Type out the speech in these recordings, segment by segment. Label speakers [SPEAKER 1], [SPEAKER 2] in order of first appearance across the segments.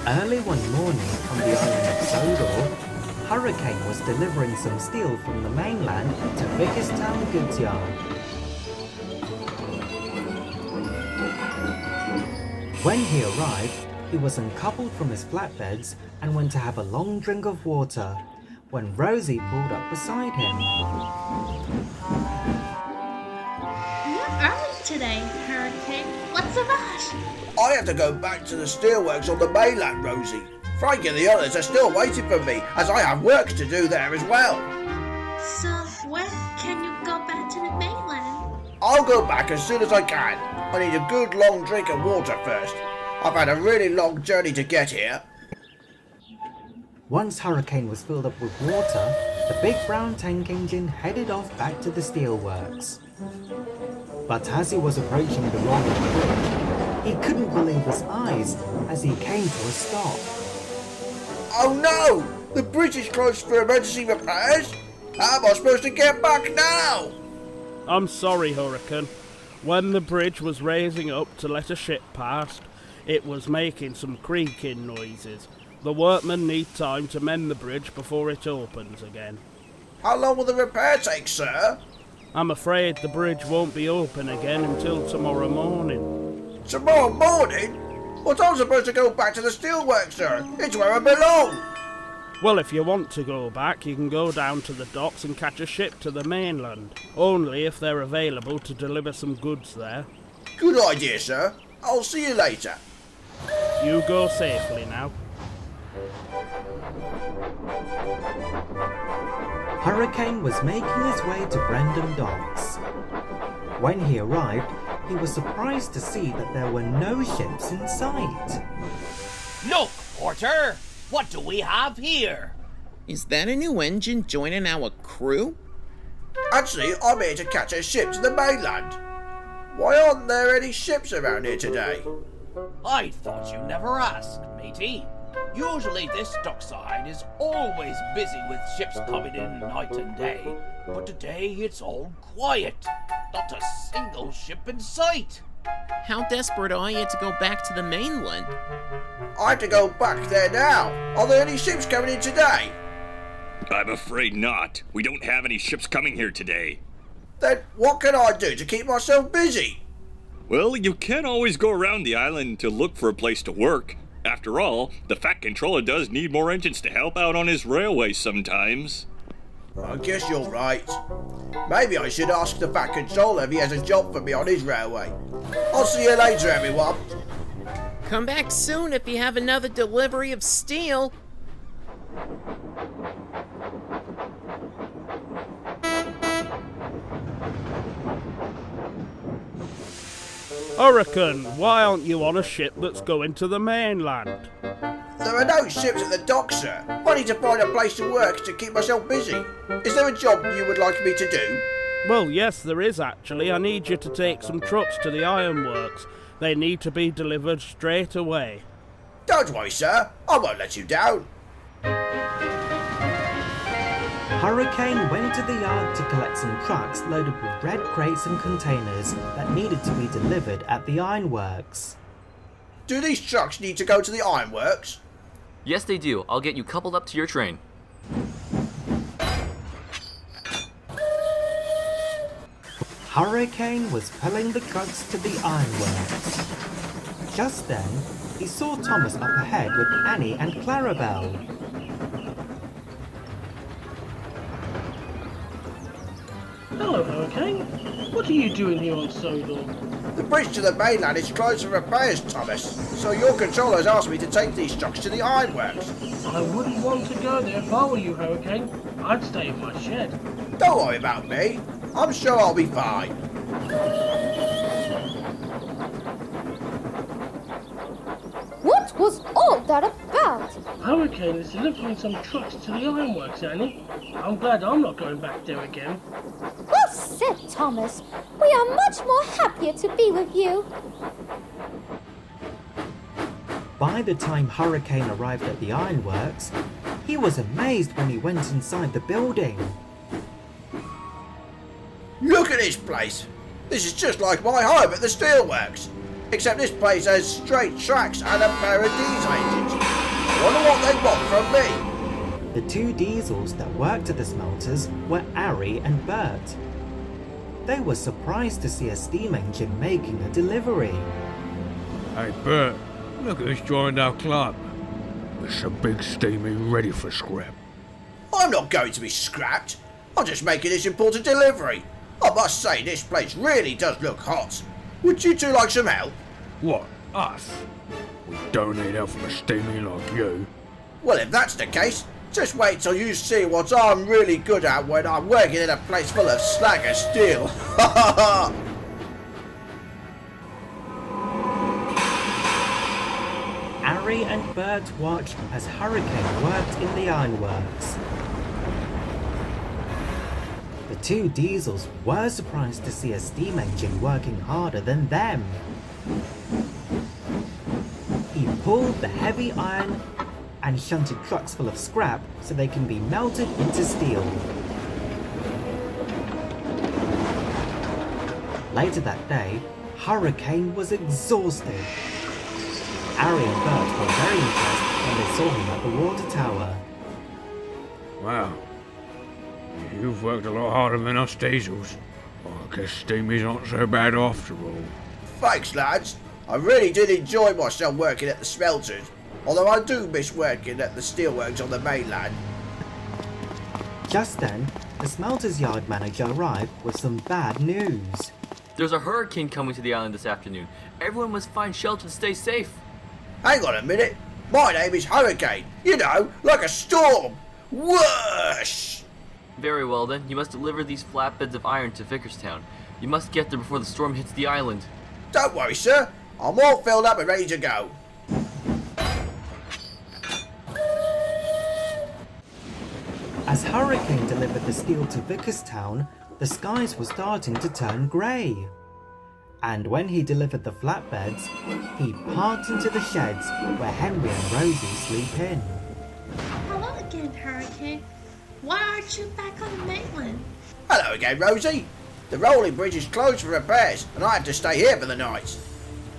[SPEAKER 1] Early one morning on the island of Sodor, Hurricane was delivering some steel from the mainland to Vickerstown goods yard. When he arrived, he was uncoupled from his flatbeds and went to have a long drink of water when Rosie pulled up beside him.
[SPEAKER 2] You're early today, Hurricane. What's the rush?
[SPEAKER 3] I have to go back to the steelworks on the mainland, Rosie. Frankie and the others are still waiting for me, as I have work to do there as well.
[SPEAKER 2] So, when can you go back to the mainland?
[SPEAKER 3] I'll go back as soon as I can. I need a good long drink of water first. I've had a really long journey to get here.
[SPEAKER 1] Once Hurricane was filled up with water, the big brown tank engine headed off back to the steelworks. But as he was approaching the road, he couldn't believe his eyes as he came to a stop.
[SPEAKER 3] Oh no! The bridge is closed for emergency repairs? How am I supposed to get back now?
[SPEAKER 4] I'm sorry, Hurricane. When the bridge was raising up to let a ship past, it was making some creaking noises. The workmen need time to mend the bridge before it opens again.
[SPEAKER 3] How long will the repair take, sir?
[SPEAKER 4] I'm afraid the bridge won't be open again until tomorrow morning.
[SPEAKER 3] Tomorrow morning? But I'm supposed to go back to the steelworks, sir. It's where I belong.
[SPEAKER 4] Well, if you want to go back, you can go down to the docks and catch a ship to the mainland. Only if they're available to deliver some goods there.
[SPEAKER 3] Good idea, sir. I'll see you later.
[SPEAKER 4] You go safely now.
[SPEAKER 1] Hurricane was making his way to Brendam Docks. When he arrived, he was surprised to see that there were no ships in sight.
[SPEAKER 5] Look, Porter! What do we have here?
[SPEAKER 6] Is that a new engine joining our crew?
[SPEAKER 3] Actually, I'm here to catch a ship to the mainland. Why aren't there any ships around here today?
[SPEAKER 5] I thought you never asked, matey. Usually this dockside is always busy with ships coming in night and day, but today it's all quiet. Not a single ship in sight.
[SPEAKER 6] How desperate are you to go back to the mainland?
[SPEAKER 3] I have to go back there now. Are there any ships coming in today?
[SPEAKER 7] I'm afraid not. We don't have any ships coming here today.
[SPEAKER 3] Then what can I do to keep myself busy?
[SPEAKER 7] Well, you can always go around the island to look for a place to work. After all, the Fat Controller does need more engines to help out on his railway sometimes.
[SPEAKER 3] I guess you're right. Maybe I should ask the Fat Controller if he has a job for me on his railway. I'll see you later, everyone.
[SPEAKER 6] Come back soon if you have another delivery of steel.
[SPEAKER 4] Hurricane, why aren't you on a ship that's going to the mainland?
[SPEAKER 3] There are no ships at the dock, sir. I need to find a place to work to keep myself busy. Is there a job you would like me to do?
[SPEAKER 4] Well, yes, there is actually. I need you to take some trucks to the ironworks. They need to be delivered straight away.
[SPEAKER 3] Don't worry, sir. I won't let you down.
[SPEAKER 1] Hurricane went to the yard to collect some trucks loaded with red crates and containers that needed to be delivered at the ironworks.
[SPEAKER 3] Do these trucks need to go to the ironworks?
[SPEAKER 8] Yes, they do. I'll get you coupled up to your train.
[SPEAKER 1] Hurricane was pulling the trucks to the ironworks. Just then, he saw Thomas up ahead with Annie and Clarabel.
[SPEAKER 9] Hello, Hurricane. What are you doing here on Sodor?
[SPEAKER 3] The bridge to the mainland is closed for repairs, Thomas. So your controller has asked me to take these trucks to the ironworks.
[SPEAKER 9] I wouldn't want to go there if I were you, Hurricane. I'd stay in my shed.
[SPEAKER 3] Don't worry about me. I'm sure I'll be fine.
[SPEAKER 10] What was all that about?
[SPEAKER 9] Hurricane is delivering some trucks to the ironworks, Annie. I'm glad I'm not going back there again.
[SPEAKER 10] Well said, Thomas. We are much more happier to be with you.
[SPEAKER 1] By the time Hurricane arrived at the ironworks, he was amazed when he went inside the building.
[SPEAKER 3] Look at this place. This is just like my home at the steelworks. Except this place has straight tracks and a pair of diesel engines. I wonder what they want from me.
[SPEAKER 1] The two diesels that worked at the smelters were Arry and Bert. They were surprised to see a steam engine making a delivery.
[SPEAKER 11] Hey Bert, look who's joined our club. It's a big steamy ready for scrap.
[SPEAKER 3] I'm not going to be scrapped. I'm just making this important delivery. I must say this place really does look hot. Would you two like some help?
[SPEAKER 11] What, us? We don't need help from a steamy like you.
[SPEAKER 3] Well, if that's the case, just wait till you see what I'm really good at when I'm working in a place full of slag and steel. Ha ha ha!
[SPEAKER 1] Arry and Bert watched as Hurricane worked in the ironworks. The two diesels were surprised to see a steam engine working harder than them. He pulled the heavy iron and shunted trucks full of scrap so they can be melted into steel. Later that day, Hurricane was exhausted. Arry and Bert were very impressed when they saw him at the water tower.
[SPEAKER 11] Wow. You've worked a lot harder than us diesels. Well, I guess steamy's not so bad after all.
[SPEAKER 3] Thanks, lads. I really did enjoy myself working at the smelters, although I do miss working at the steelworks on the mainland.
[SPEAKER 1] Just then, the smelter's yard manager arrived with some bad news.
[SPEAKER 8] There's a hurricane coming to the island this afternoon. Everyone must find shelter to stay safe.
[SPEAKER 3] Hang on a minute. My name is Hurricane. You know, like a storm. Whoosh!
[SPEAKER 8] Very well then, you must deliver these flatbeds of iron to Vickerstown. You must get there before the storm hits the island.
[SPEAKER 3] Don't worry, sir. I'm all filled up and ready to go.
[SPEAKER 1] As Hurricane delivered the steel to Vickerstown, the skies were starting to turn grey. And when he delivered the flatbeds, he parked into the sheds where Henry and Rosie sleep in.
[SPEAKER 2] Hello again, Hurricane. Why aren't you back on the mainland?
[SPEAKER 3] Hello again, Rosie. The rolling bridge is closed for repairs, and I have to stay here for the night.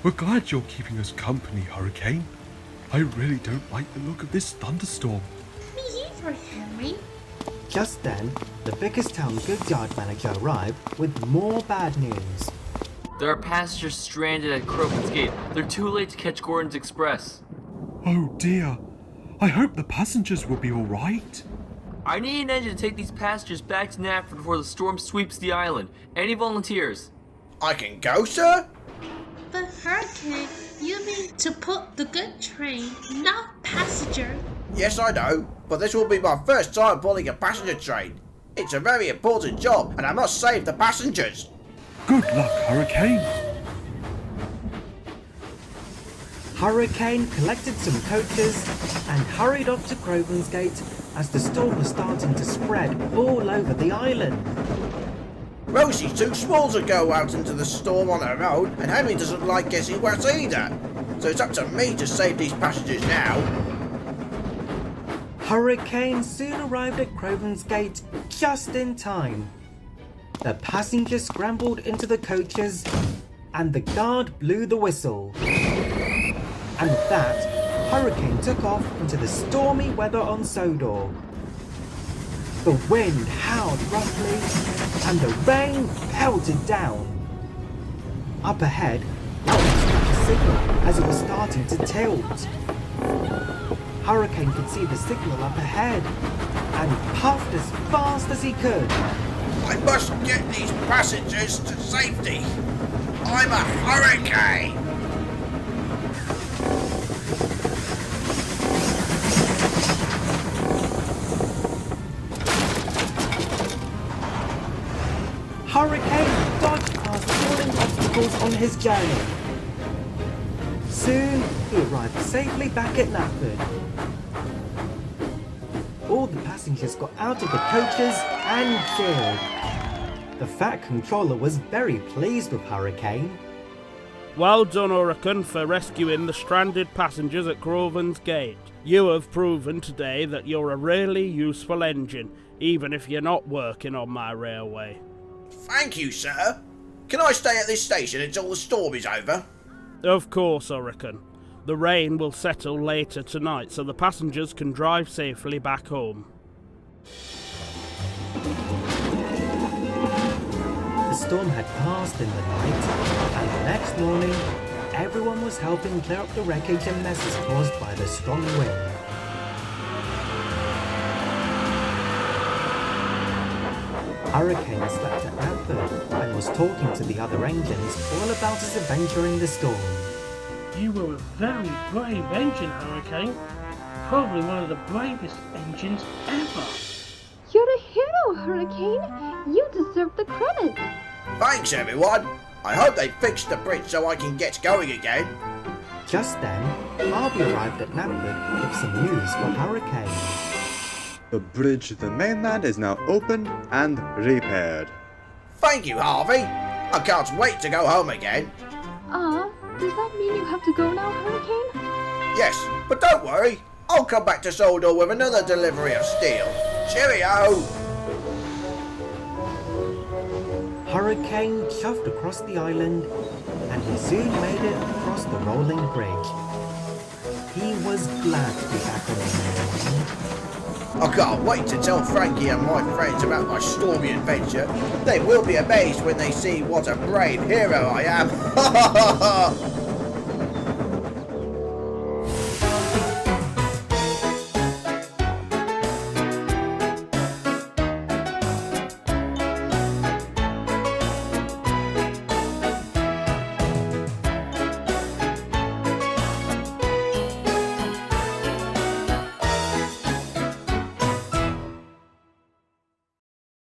[SPEAKER 12] We're glad you're keeping us company, Hurricane. I really don't like the look of this thunderstorm.
[SPEAKER 2] Me either, Henry.
[SPEAKER 1] Just then, the Vickerstown goods yard manager arrived with more bad news.
[SPEAKER 8] There are passengers stranded at Crowman's Gate. They're too late to catch Gordon's Express.
[SPEAKER 12] Oh dear. I hope the passengers will be alright.
[SPEAKER 8] I need an engine to take these passengers back to Knapford before the storm sweeps the island. Any volunteers?
[SPEAKER 3] I can go, sir?
[SPEAKER 2] But Hurricane, you mean to put the good train, not passenger.
[SPEAKER 3] Yes, I know, but this will be my first time pulling a passenger train. It's a very important job, and I must save the passengers.
[SPEAKER 12] Good luck, Hurricane.
[SPEAKER 1] Hurricane collected some coaches and hurried off to Crovan's Gate as the storm was starting to spread all over the island.
[SPEAKER 3] Rosie's too small to go out into the storm on her own, and Henry doesn't like getting wet either. So it's up to me to save these passengers now.
[SPEAKER 1] Hurricane soon arrived at Crovan's Gate just in time. The passengers scrambled into the coaches and the guard blew the whistle. And with that, Hurricane took off into the stormy weather on Sodor. The wind howled roughly and the rain pelted down. Up ahead, lightning struck a signal as it was starting to tilt. Hurricane could see the signal up ahead and puffed as fast as he could.
[SPEAKER 3] I must get these passengers to safety. I'm a hurricane.
[SPEAKER 1] Hurricane dodged past falling obstacles on his journey. Soon, he arrived safely back at Knapford. All the passengers got out of the coaches and cheered. The Fat Controller was very pleased with Hurricane.
[SPEAKER 4] Well done, Hurricane, for rescuing the stranded passengers at Crovan's Gate. You have proven today that you're a really useful engine, even if you're not working on my railway.
[SPEAKER 3] Thank you, sir. Can I stay at this station until the storm is over?
[SPEAKER 4] Of course, Hurricane. The rain will settle later tonight so the passengers can drive safely back home.
[SPEAKER 1] The storm had passed in the night, and the next morning, everyone was helping clear up the wreckage and messes caused by the strong wind. Hurricane slept at Anthem and was talking to the other engines all about his adventure in the storm.
[SPEAKER 9] You were a very brave engine, Hurricane. Probably one of the bravest engines ever.
[SPEAKER 13] You're a hero, Hurricane. You deserve the credit.
[SPEAKER 3] Thanks, everyone. I hope they fixed the bridge so I can get going again.
[SPEAKER 1] Just then, Harvey arrived at Knapford with some news for Hurricane.
[SPEAKER 14] The bridge to the mainland is now open and repaired.
[SPEAKER 3] Thank you, Harvey. I can't wait to go home again.
[SPEAKER 13] Does that mean you have to go now, Hurricane?
[SPEAKER 3] Yes, but don't worry. I'll come back to Sodor with another delivery of steel. Cheerio!
[SPEAKER 1] Hurricane shoved across the island, and he soon made it across the rolling bridge. He was glad to be back on the mainland.
[SPEAKER 3] I can't wait to tell Frankie and my friends about my stormy adventure. They will be amazed when they see what a brave hero I am.